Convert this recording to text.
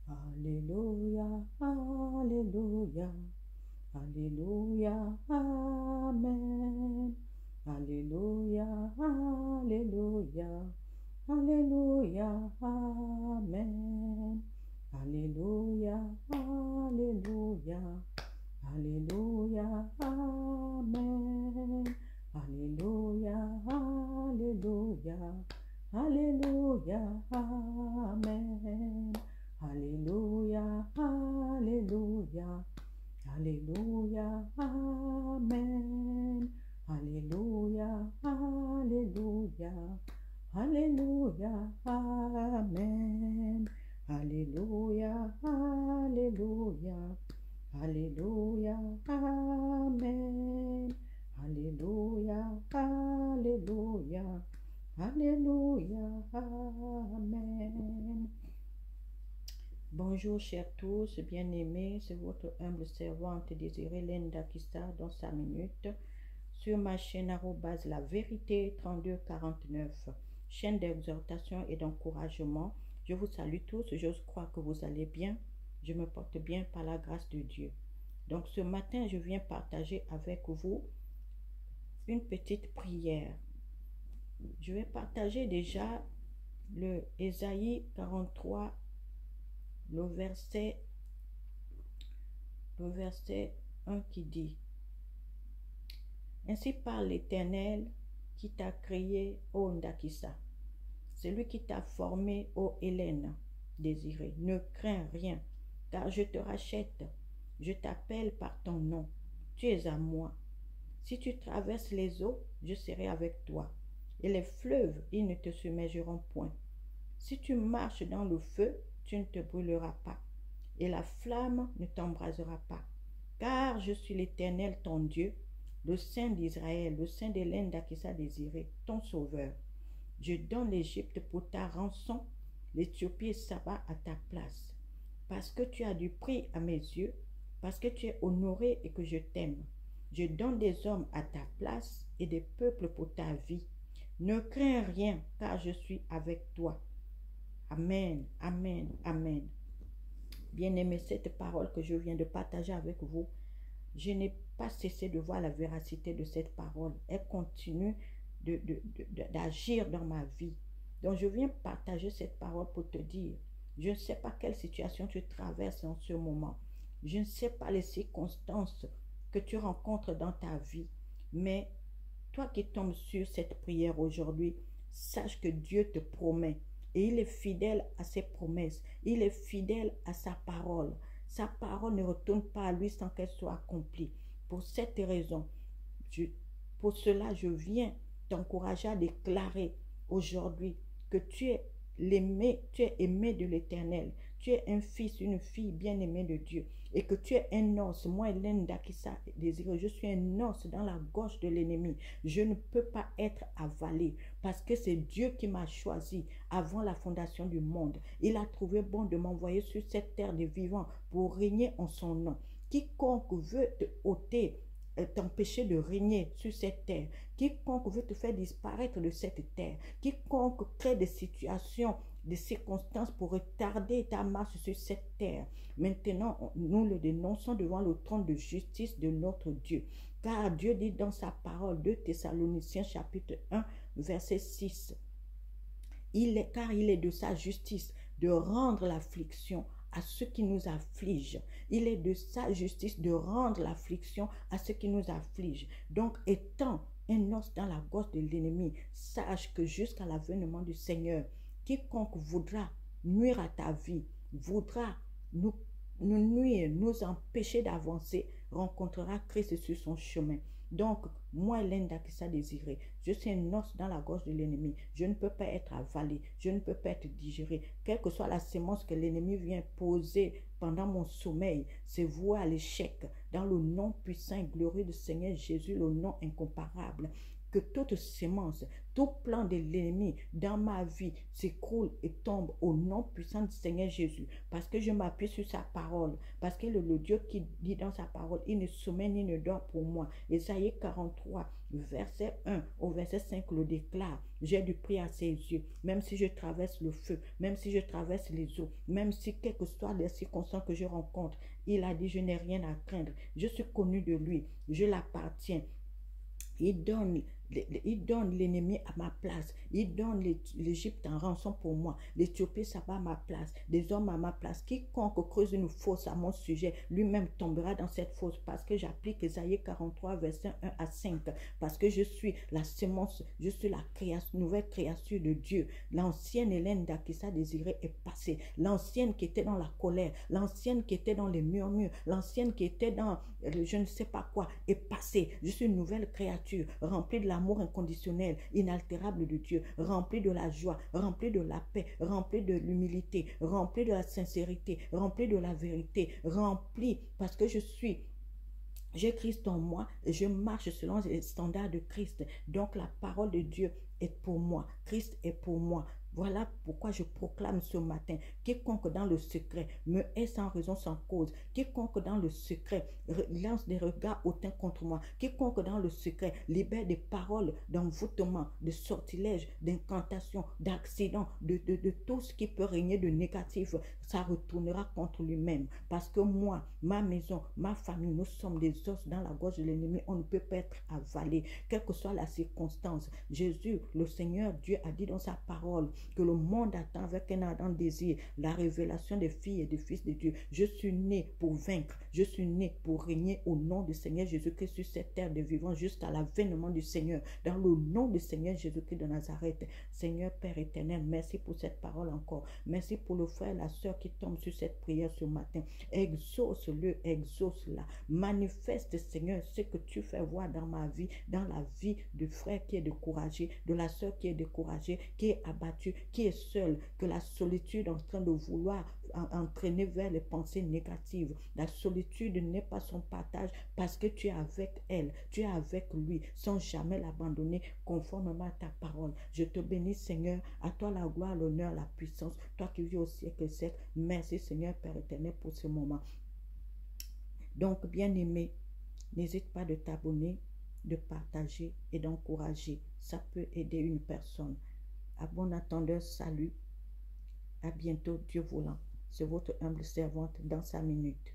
Alléluia, Alléluia, Alléluia, Amen. Alléluia, Alléluia, Alléluia, Amen. Alléluia, Alléluia, Alléluia, Amen. Alléluia, Alléluia, Alléluia, Amen. Alléluia, Alléluia, Alléluia, Amen. Alléluia, Alléluia, Alléluia, Amen. Alléluia, Alléluia, Alléluia, Amen. Alléluia, Alléluia, Alléluia, Amen. Bonjour chers tous, bien-aimés, c'est votre humble servante désirée Linda Kista dans 5 minutes sur ma chaîne @ la vérité 3249, chaîne d'exhortation et d'encouragement. Je vous salue tous, je crois que vous allez bien, je me porte bien par la grâce de Dieu. Donc ce matin, je viens partager avec vous une petite prière. Je vais partager déjà le Ésaïe 43, le verset 1 qui dit: Ainsi parle l'Éternel qui t'a créé, ô Ndakisa, celui qui t'a formé, ô Hélène désirée. Ne crains rien, car je te rachète, je t'appelle par ton nom, tu es à moi. Si tu traverses les eaux, je serai avec toi, et les fleuves, ils ne te submergeront point. Si tu marches dans le feu, tu ne te brûleras pas, et la flamme ne t'embrasera pas. Car je suis l'Éternel, ton Dieu, le Saint d'Israël, le Saint d'Hélène d'Akissa désiré, ton sauveur. Je donne l'Égypte pour ta rançon, l'Éthiopie et Saba à ta place. Parce que tu as du prix à mes yeux, parce que tu es honoré et que je t'aime. Je donne des hommes à ta place et des peuples pour ta vie. Ne crains rien, car je suis avec toi. Amen, amen, amen. Bien-aimé, cette parole que je viens de partager avec vous, je n'ai pas cessé de voir la véracité de cette parole. Elle continue d'agir dans ma vie. Donc je viens partager cette parole pour te dire, je ne sais pas quelle situation tu traverses en ce moment. Je ne sais pas les circonstances que tu rencontres dans ta vie. Mais toi qui tombes sur cette prière aujourd'hui, sache que Dieu te promet. Et il est fidèle à ses promesses. Il est fidèle à sa parole. Sa parole ne retourne pas à lui sans qu'elle soit accomplie. Pour cette raison, pour cela, je viens t'encourager à déclarer aujourd'hui que tu es l'aimé, tu es aimé de l'Éternel. Tu es un fils, une fille bien-aimée de Dieu. Et que tu es un os. Moi, Hélène d'Akissa désirée, je suis un os dans la gorge de l'ennemi. Je ne peux pas être avalé parce que c'est Dieu qui m'a choisi avant la fondation du monde. Il a trouvé bon de m'envoyer sur cette terre des vivants pour régner en son nom. Quiconque veut te ôter, t'empêcher de régner sur cette terre, quiconque veut te faire disparaître de cette terre, quiconque crée des situations, des circonstances pour retarder ta marche sur cette terre, maintenant nous le dénonçons devant le trône de justice de notre Dieu. Car Dieu dit dans sa parole, 2 Thessaloniciens chapitre 1 verset 6, car il est de sa justice de rendre l'affliction à ceux qui nous affligent. Il est de sa justice de rendre l'affliction à ceux qui nous affligent. Donc, étant un os dans la gorge de l'ennemi, sache que jusqu'à l'avènement du Seigneur, quiconque voudra nuire à ta vie, voudra nous nuire, nous empêcher d'avancer, rencontrera Christ sur son chemin. Donc, moi, Hélène d'Akissa désirée, je suis un os dans la gorge de l'ennemi. Je ne peux pas être avalé, je ne peux pas être digéré. Quelle que soit la sémence que l'ennemi vient poser pendant mon sommeil, c'est voué à l'échec. Dans le nom puissant et glorieux du Seigneur Jésus, le nom incomparable. que toute sémence, tout plan de l'ennemi dans ma vie s'écroule et tombe au nom puissant du Seigneur Jésus. Parce que je m'appuie sur sa parole. Parce que le Dieu qui dit dans sa parole, il ne sommeille ni ne dort pour moi. Ésaïe 43, verset 1 au verset 5 le déclare. J'ai du prix à ses yeux. Même si je traverse le feu, même si je traverse les eaux, même si quelles que soient les circonstances que je rencontre, il a dit, je n'ai rien à craindre. Je suis connu de lui. Je l'appartiens. Il donne l'ennemi à ma place. Il donne l'Égypte en rançon pour moi. L'Éthiopie, ça va à ma place. Des hommes à ma place. Quiconque creuse une fosse à mon sujet, lui-même tombera dans cette fosse parce que j'applique Ésaïe 43, verset 1 à 5. Parce que je suis la sémence, je suis la nouvelle créature de Dieu. L'ancienne Hélène d'Akissa désirée est passée. L'ancienne qui était dans la colère, l'ancienne qui était dans les murmures, l'ancienne qui était dans je ne sais pas quoi est passée. Je suis une nouvelle créature remplie de l'amour inconditionnel, inaltérable de Dieu, remplie de la joie, remplie de la paix, remplie de l'humilité, remplie de la sincérité, remplie de la vérité, remplie parce que j'ai Christ en moi, je marche selon les standards de Christ. Donc la parole de Dieu est pour moi. Christ est pour moi. Voilà pourquoi je proclame ce matin, quiconque dans le secret me hait sans raison, sans cause, quiconque dans le secret lance des regards hautains contre moi, quiconque dans le secret libère des paroles d'envoûtement, de sortilèges, d'incantations, d'accidents, de tout ce qui peut régner de négatif, ça retournera contre lui-même. Parce que moi, ma maison, ma famille, nous sommes des os dans la gorge de l'ennemi, on ne peut pas être avalé, quelle que soit la circonstance. Jésus, le Seigneur Dieu, a dit dans sa parole que le monde attend avec un ardent désir la révélation des filles et des fils de Dieu. Je suis né pour vaincre, je suis né pour régner au nom du Seigneur Jésus-Christ sur cette terre de vivants jusqu'à l'avènement du Seigneur, dans le nom du Seigneur Jésus-Christ de Nazareth. Seigneur Père éternel, merci pour cette parole encore. Merci pour le frère et la sœur qui tombent sur cette prière ce matin. Exauce-le, exauce-la. Manifeste, Seigneur, ce que tu fais voir dans ma vie, dans la vie du frère qui est découragé, de la sœur qui est découragée, qui est abattue, qui est seul, que la solitude est en train de vouloir entraîner vers les pensées négatives. La solitude n'est pas son partage parce que tu es avec elle, tu es avec lui, sans jamais l'abandonner conformément à ta parole. Je te bénis, Seigneur, à toi la gloire, l'honneur, la puissance, toi qui vis au siècle et siècle. Merci, Seigneur Père éternel, pour ce moment. Donc, bien-aimé, n'hésite pas de t'abonner, de partager et d'encourager. Ça peut aider une personne. À bon attendeur, salut. À bientôt, Dieu voulant. C'est votre humble servante dans 5 minutes.